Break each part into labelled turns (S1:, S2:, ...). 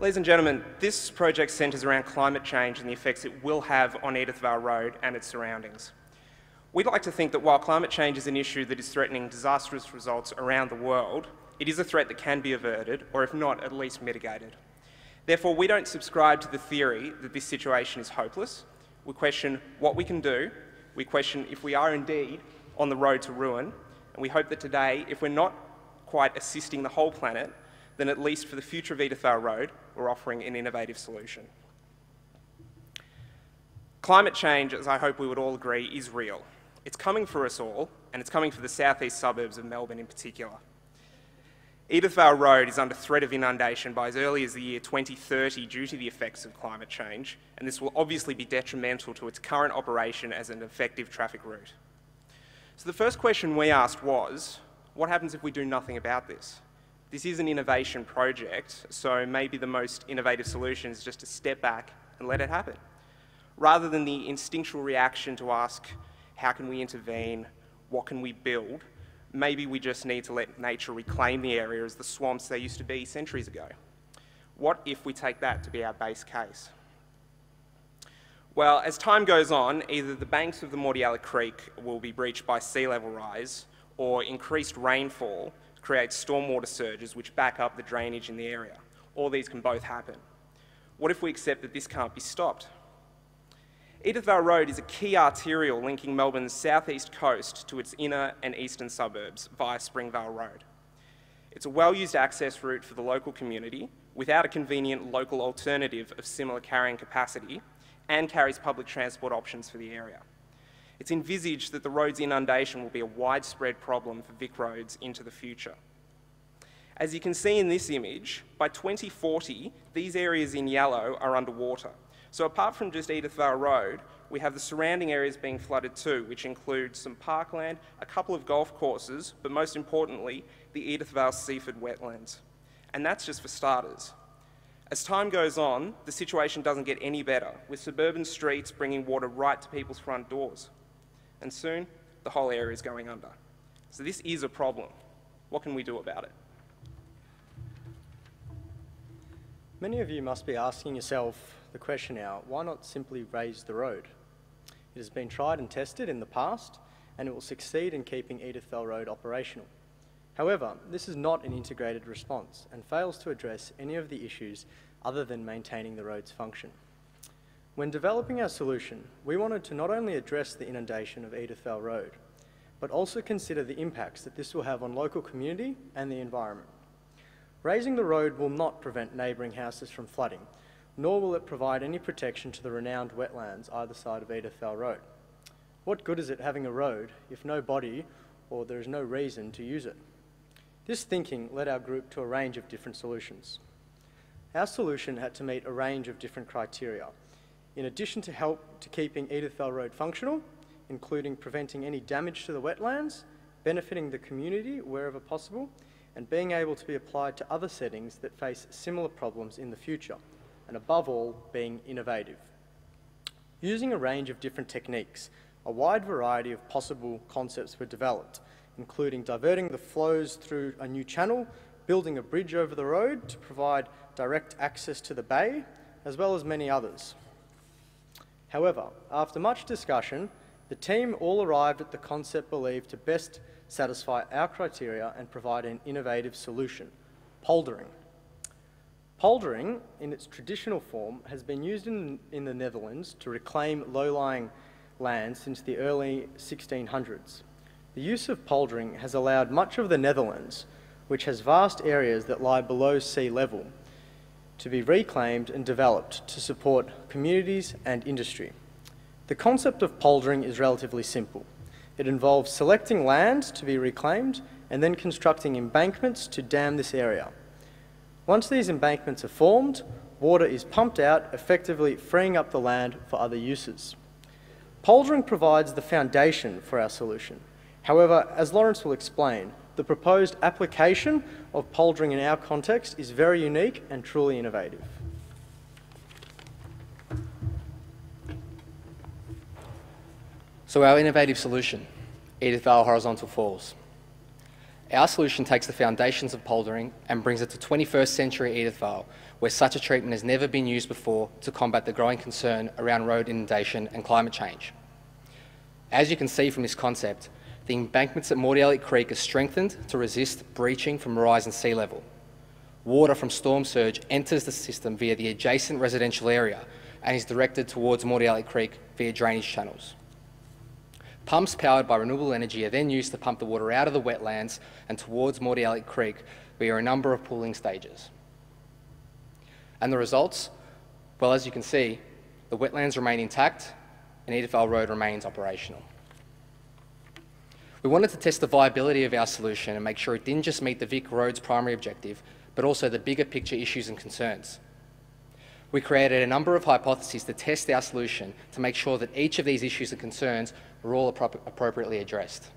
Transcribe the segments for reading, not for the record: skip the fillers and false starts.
S1: Ladies and gentlemen, this project centres around climate change and the effects it will have on Edithvale Road and its surroundings. We'd like to think that while climate change is an issue that is threatening disastrous results around the world, it is a threat that can be averted, or if not, at least mitigated. Therefore, we don't subscribe to the theory that this situation is hopeless. We question what we can do, we question if we are indeed on the road to ruin, and we hope that today, if we're not quite assisting the whole planet, then at least for the future of Edithvale Road, we're offering an innovative solution. Climate change, as I hope we would all agree, is real. It's coming for us all, and it's coming for the southeast suburbs of Melbourne in particular. Edithvale Road is under threat of inundation by as early as the year 2030 due to the effects of climate change, and this will obviously be detrimental to its current operation as an effective traffic route. So the first question we asked was, what happens if we do nothing about this? This is an innovation project, so maybe the most innovative solution is just to step back and let it happen. Rather than the instinctual reaction to ask, how can we intervene, what can we build, maybe we just need to let nature reclaim the area as the swamps they used to be centuries ago. What if we take that to be our base case? Well, as time goes on, either the banks of the Mordialla Creek will be breached by sea level rise, or increased rainfall creates stormwater surges which back up the drainage in the area. All these can both happen. What if we accept that this can't be stopped? Edithvale Road is a key arterial linking Melbourne's southeast coast to its inner and eastern suburbs via Springvale Road. It's a well-used access route for the local community without a convenient local alternative of similar carrying capacity and carries public transport options for the area. It's envisaged that the road's inundation will be a widespread problem for Vic roads into the future. As you can see in this image, by 2040, these areas in yellow are underwater. So apart from just Edithvale Road, we have the surrounding areas being flooded too, which include some parkland, a couple of golf courses, but most importantly, the Edithvale Seaford wetlands. And that's just for starters. As time goes on, the situation doesn't get any better, with suburban streets bringing water right to people's front doors. And soon, the whole area is going under. So this is a problem. What can we do about it?
S2: Many of you must be asking yourself the question now, why not simply raise the road? It has been tried and tested in the past, and it will succeed in keeping Edithvale Road operational. However, this is not an integrated response and fails to address any of the issues other than maintaining the road's function. When developing our solution, we wanted to not only address the inundation of Edithvale Road, but also consider the impacts that this will have on local community and the environment. Raising the road will not prevent neighbouring houses from flooding, nor will it provide any protection to the renowned wetlands either side of Edithvale Road. What good is it having a road if no body or there is no reason to use it? This thinking led our group to a range of different solutions. Our solution had to meet a range of different criteria, in addition to help to keeping Edithvale Road functional, including preventing any damage to the wetlands, benefiting the community wherever possible, and being able to be applied to other settings that face similar problems in the future, and above all, being innovative. Using a range of different techniques, a wide variety of possible concepts were developed, including diverting the flows through a new channel, building a bridge over the road to provide direct access to the bay, as well as many others. However, after much discussion, the team all arrived at the concept believed to best satisfy our criteria and provide an innovative solution: poldering. Poldering, in its traditional form, has been used in the Netherlands to reclaim low-lying land since the early 1600s. The use of poldering has allowed much of the Netherlands, which has vast areas that lie below sea level, to be reclaimed and developed to support communities and industry. The concept of poldering is relatively simple. It involves selecting land to be reclaimed and then constructing embankments to dam this area. Once these embankments are formed, water is pumped out, effectively freeing up the land for other uses. Poldering provides the foundation for our solution. However, as Lawrence will explain, the proposed application of poldering in our context is very unique and truly innovative.
S3: So our innovative solution, Edithvale Horizontal Falls. Our solution takes the foundations of poldering and brings it to 21st century Edithvale, where such a treatment has never been used before to combat the growing concern around road inundation and climate change. As you can see from this concept, the embankments at Mordialloc Creek are strengthened to resist breaching from rise in sea level. Water from storm surge enters the system via the adjacent residential area and is directed towards Mordialloc Creek via drainage channels. Pumps powered by renewable energy are then used to pump the water out of the wetlands and towards Mordialloc Creek via a number of pooling stages. And the results? Well, as you can see, the wetlands remain intact and Edithvale Road remains operational. We wanted to test the viability of our solution and make sure it didn't just meet the Vic Road's primary objective, but also the bigger picture issues and concerns. We created a number of hypotheses to test our solution to make sure that each of these issues and concerns were all appropriately addressed.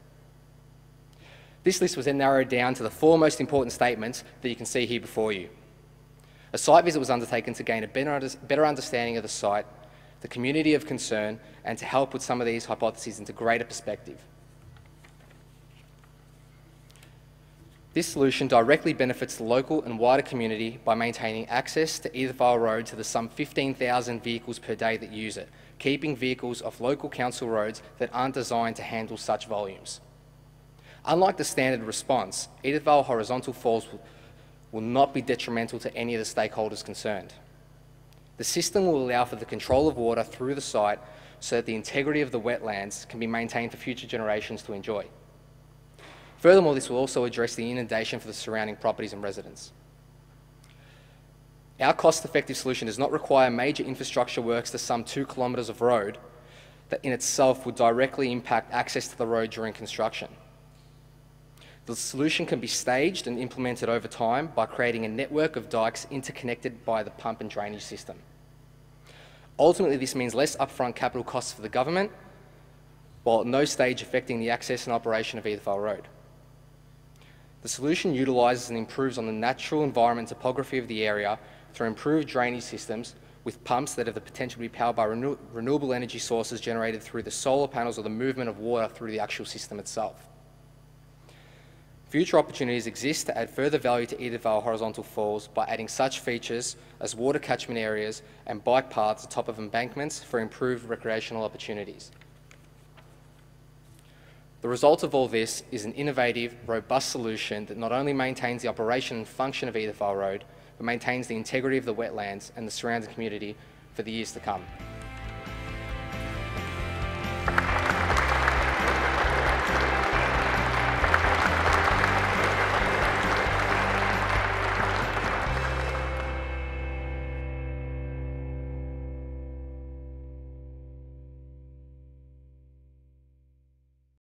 S3: This list was then narrowed down to the 4 most important statements that you can see here before you. A site visit was undertaken to gain a better understanding of the site, the community of concern, and to help put some of these hypotheses into greater perspective. This solution directly benefits the local and wider community by maintaining access to Edithvale Road to the some 15,000 vehicles per day that use it, keeping vehicles off local council roads that aren't designed to handle such volumes. Unlike the standard response, Edithvale horizontal falls will not be detrimental to any of the stakeholders concerned. The system will allow for the control of water through the site so that the integrity of the wetlands can be maintained for future generations to enjoy. Furthermore, this will also address the inundation for the surrounding properties and residents. Our cost-effective solution does not require major infrastructure works to some 2 kilometres of road that in itself would directly impact access to the road during construction. The solution can be staged and implemented over time by creating a network of dikes interconnected by the pump and drainage system. Ultimately, this means less upfront capital costs for the government, while at no stage affecting the access and operation of Edithvale Road. The solution utilises and improves on the natural environment topography of the area through improved drainage systems with pumps that have the potential to be powered by renewable energy sources generated through the solar panels or the movement of water through the actual system itself. Future opportunities exist to add further value to Edithvale horizontal falls by adding such features as water catchment areas and bike paths atop of embankments for improved recreational opportunities. The result of all this is an innovative, robust solution that not only maintains the operation and function of Edithvale Road, but maintains the integrity of the wetlands and the surrounding community for the years to come.